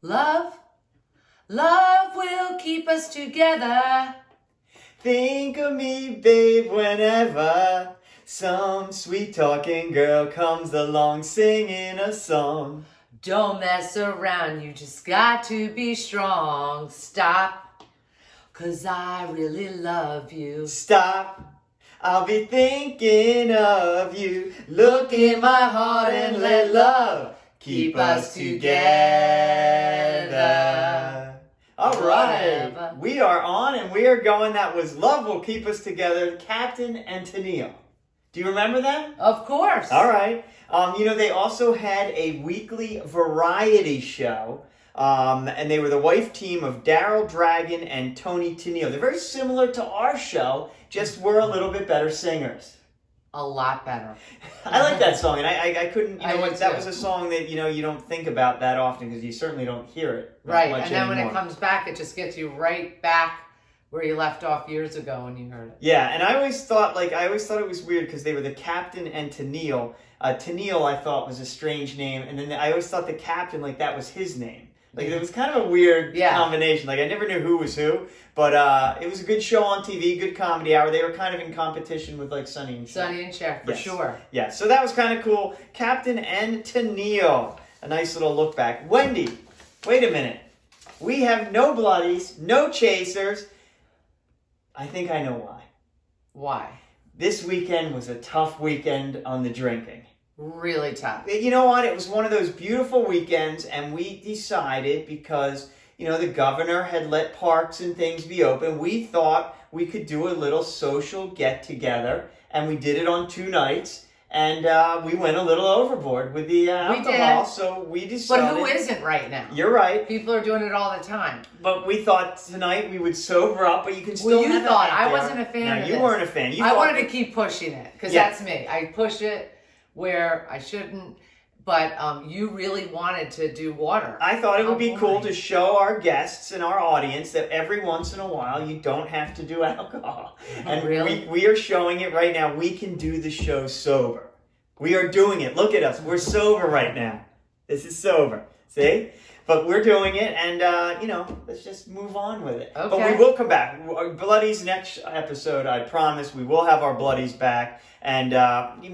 Love, love will keep us together. Think of me, babe, whenever some sweet talking girl comes along singing a song. Don't mess around, you just got to be strong. Stop, 'cause I really love you. Stop, I'll be thinking of you. Look in my heart and let love keep us together. All right, Whatever. we are on and we are going. That was Love Will Keep Us Together, Captain and Tennille. Do you remember them? Of course. All right. They also had a weekly variety show, and they were the wife team of Daryl Dragon and Tony Tennille. They're very similar to our show, just we're a little bit better singers. A lot better. I like that song, and I couldn't, I do that too. was a song that, you don't think about that often because you certainly don't hear it Right, much and then when anymore. it comes back, it just gets you right back where you left off years ago when you heard it. Yeah, and I always thought it was weird because they were the Captain and Tennille. Tennille I thought was a strange name, and then I always thought the Captain, that was his name. It was kind of a weird combination. I never knew who was who, but it was a good show on TV, good comedy hour. They were kind of in competition with Sonny and Cher. Sonny and Cher, for sure. Yeah, so that was kind of cool. Captain and Tennille. A nice little look back. Wendy, wait a minute. We have no bloodies, no chasers. I think I know why. Why? This weekend was a tough weekend on the drinking. Really tough. You know what? It was one of those beautiful weekends, and we decided because, the governor had let parks and things be open, we thought we could do a little social get-together, and we did it on 2 nights, and we went a little overboard with the alcohol, so we decided... But who isn't right now? You're right. People are doing it all the time. But we thought tonight we would sober up, but you can still Well, you have thought. a I night wasn't there. a fan No, of you this. weren't a fan. I wanted to keep pushing it, because that's me. I push it where I shouldn't, but you really wanted to do water. I thought it would be cool to show our guests and our audience that every once in a while you don't have to do alcohol. And Really? we are showing it right now. We can do the show sober. We are doing it. Look at us. We're sober right now. This is sober. See? But we're doing it, and, let's just move on with it. Okay. But we will come back. Bloodies next episode, I promise. We will have our Bloodies back. And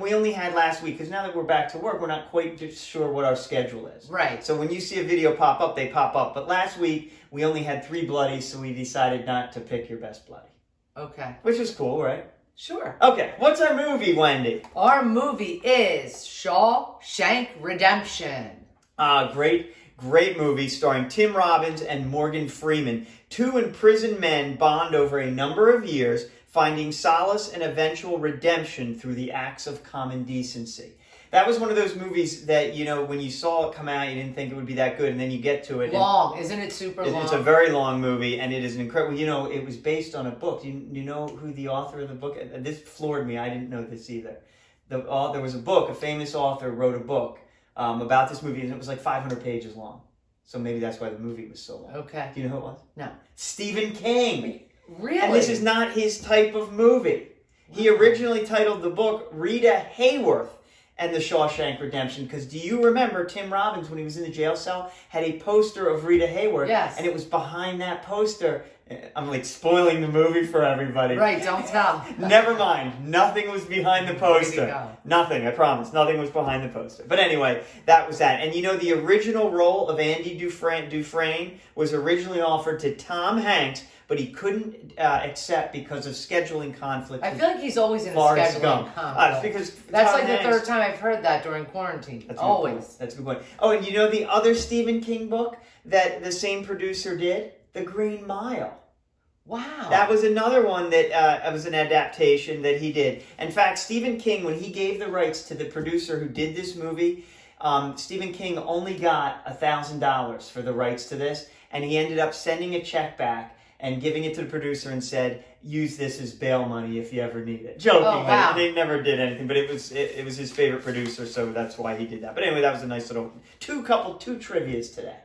we only had last week, because now that we're back to work, we're not quite just sure what our schedule is. Right. So when you see a video pop up, they pop up. But last week, we only had 3 Bloodies, so we decided not to pick your best Bloody. Okay. Which is cool, right? Sure. Okay, what's our movie, Wendy? Our movie is Shawshank Redemption. Great movie starring Tim Robbins and Morgan Freeman. 2 imprisoned men bond over a number of years, finding solace and eventual redemption through the acts of common decency. That was one of those movies that, when you saw it come out, you didn't think it would be that good, and then you get to it. Long. Isn't it super long? It's a very long movie, and it is an incredible... it was based on a book. You know who the author of the book... This floored me. I didn't know this either. There was a book. A famous author wrote a book about this movie, and it was 500 pages long. So maybe that's why the movie was so long. Okay. Do you know who it was? No. Stephen King. Really? And this is not his type of movie. He originally titled the book Rita Hayworth and the Shawshank Redemption, because do you remember Tim Robbins, when he was in the jail cell, had a poster of Rita Hayworth? Yes. And it was behind that poster. I'm spoiling the movie for everybody. Right, don't tell. Never mind. Nothing was behind the poster. Way to go. Nothing, I promise. Nothing was behind the poster. But anyway, that was that. And the original role of Andy Dufresne was originally offered to Tom Hanks, but he couldn't accept because of scheduling conflicts. I feel like he's always in a Forrest scheduling Gump. conflict. Because That's Tom the Hanks- third time I've heard that during quarantine. That's a good point. Always. That's a good point. Oh, and the other Stephen King book that the same producer did? The Green Mile. Wow. That was another one that was an adaptation that he did. In fact, Stephen King, when he gave the rights to the producer who did this movie, Stephen King only got $1,000 for the rights to this, and he ended up sending a check back and giving it to the producer and said, use this as bail money if you ever need it. Joking, Oh, wow. they never did anything, but it was his favorite producer, so that's why he did that. But anyway, that was a nice little two trivias today.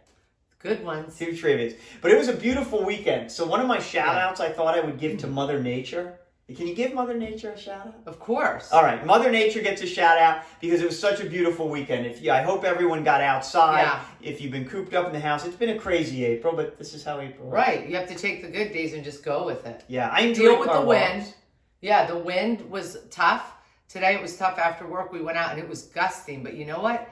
Good ones. 2 trivias. But it was a beautiful weekend. So one of my shout-outs I thought I would give to Mother Nature. Can you give Mother Nature a shout out? Of course. All right, Mother Nature gets a shout out because it was such a beautiful weekend. I hope everyone got outside. Yeah. If you've been cooped up in the house, it's been a crazy April, but this is how April is. Right. You have to take the good days and just go with it. Yeah, I enjoyed Deal with our the wind. walks. Yeah, the wind was tough. Today it was tough after work. We went out and it was gusting, but you know what?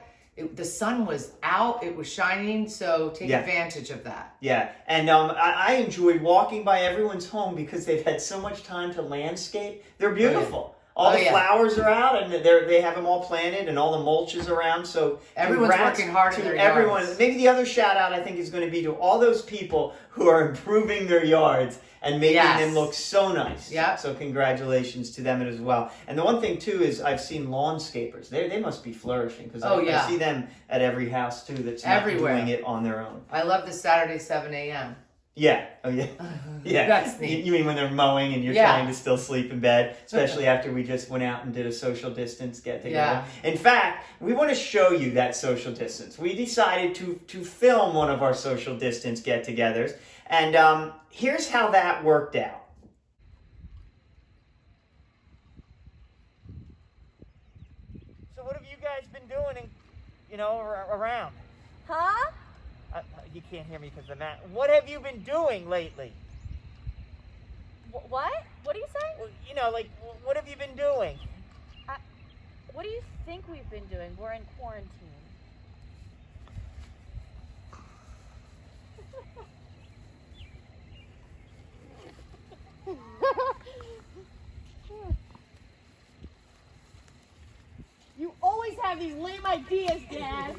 The sun was out, it was shining, so take advantage of that. Yeah, and I enjoyed walking by everyone's home because they've had so much time to landscape. They're beautiful. All the flowers are out, and they have them all planted, and all the mulch is around. So everyone's working hard in their yards. Maybe the other shout out I think is going to be to all those people who are improving their yards and making them look so nice. Yeah. So congratulations to them as well. And the one thing too is I've seen lawnscapers. They must be flourishing because I see them at every house too that's not doing it on their own. I love the Saturday 7 a.m. Yeah. Oh yeah. Yeah. That's neat. You mean when they're mowing and you're trying to still sleep in bed, especially after we just went out and did a social distance get together. Yeah. In fact, we want to show you that social distance. We decided to film one of our social distance get-togethers, and here's how that worked out. So what have you guys been doing, around? Huh? You can't hear me because of that. What have you been doing lately? What? What are you saying? Well, what have you been doing? What do you think we've been doing? We're in quarantine. You always have these lame ideas, Dad.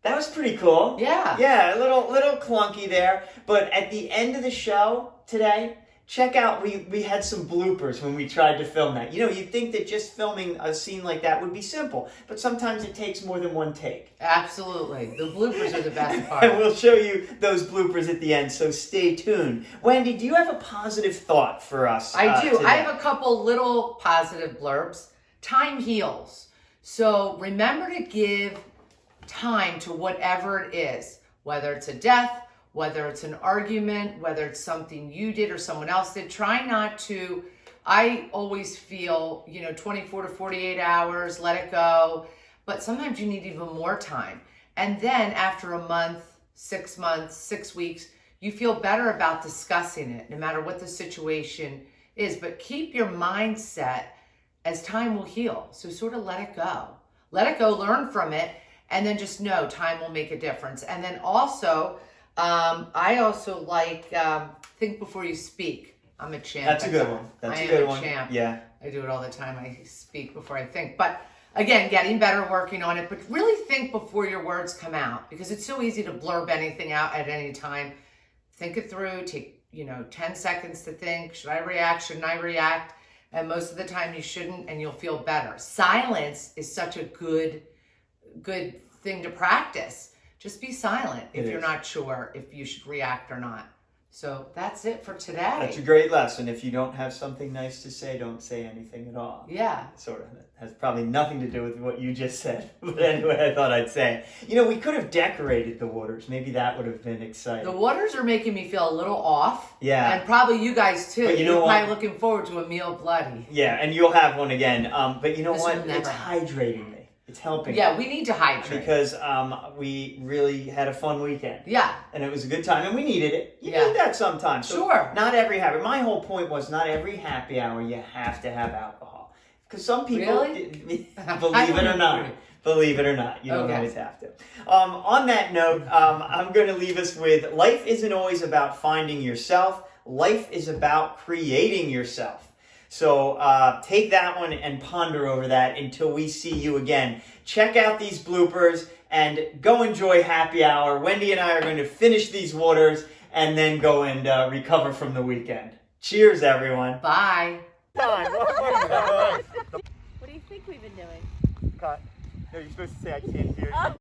That was pretty cool. Yeah. Yeah, a little clunky there. But at the end of the show today, check out, we had some bloopers when we tried to film that. You'd think that just filming a scene like that would be simple, but sometimes it takes more than one take. Absolutely. The bloopers are the best part. And we'll show you those bloopers at the end, so stay tuned. Wendy, do you have a positive thought for us? I do. Today? I have a couple little positive blurbs. Time heals. So remember to give time to whatever it is, whether it's a death, whether it's an argument, whether it's something you did or someone else did. Try not to, I always feel, 24 to 48 hours, let it go. But sometimes you need even more time. And then after a month, 6 months, 6 weeks, you feel better about discussing it, no matter what the situation is. But keep your mindset as time will heal. So sort of let it go. Let it go, learn from it, and then just know time will make a difference. And then also, I also like think before you speak. I'm a champ. That's a good one. That's a good one. Champ. Yeah. I do it all the time. I speak before I think. But again, getting better, working on it. But really think before your words come out, because it's so easy to blurb anything out at any time. Think it through. Take 10 seconds to think. Should I react? Shouldn't I react? And most of the time you shouldn't, and you'll feel better. Silence is such a good thing to practice. Just be silent if you're not sure if you should react or not. So that's it for today. That's a great lesson. If you don't have something nice to say, don't say anything at all. Yeah. Sort of. It has probably nothing to do with what you just said. But anyway, I thought I'd say. We could have decorated the waters. Maybe that would have been exciting. The waters are making me feel a little off. Yeah. And probably you guys too. But You're probably looking forward to a meal bloody. Yeah, and you'll have one again. But you know This what? will never It's hydrating me. It's helping. Yeah, we need to hydrate. Because we really had a fun weekend. Yeah. And it was a good time, and we needed it. You Yeah. need that sometimes. So Sure. Not every happy. My whole point was not every happy hour you have to have alcohol. Because some people, Really? believe it or not, you don't always have to. On that note, I'm going to leave us with life isn't always about finding yourself. Life is about creating yourself. So take that one and ponder over that until we see you again. Check out these bloopers and go enjoy happy hour. Wendy and I are going to finish these waters and then go and recover from the weekend. Cheers, everyone. Bye. What do you think we've been doing? Cut. No, you're supposed to say I can't hear you.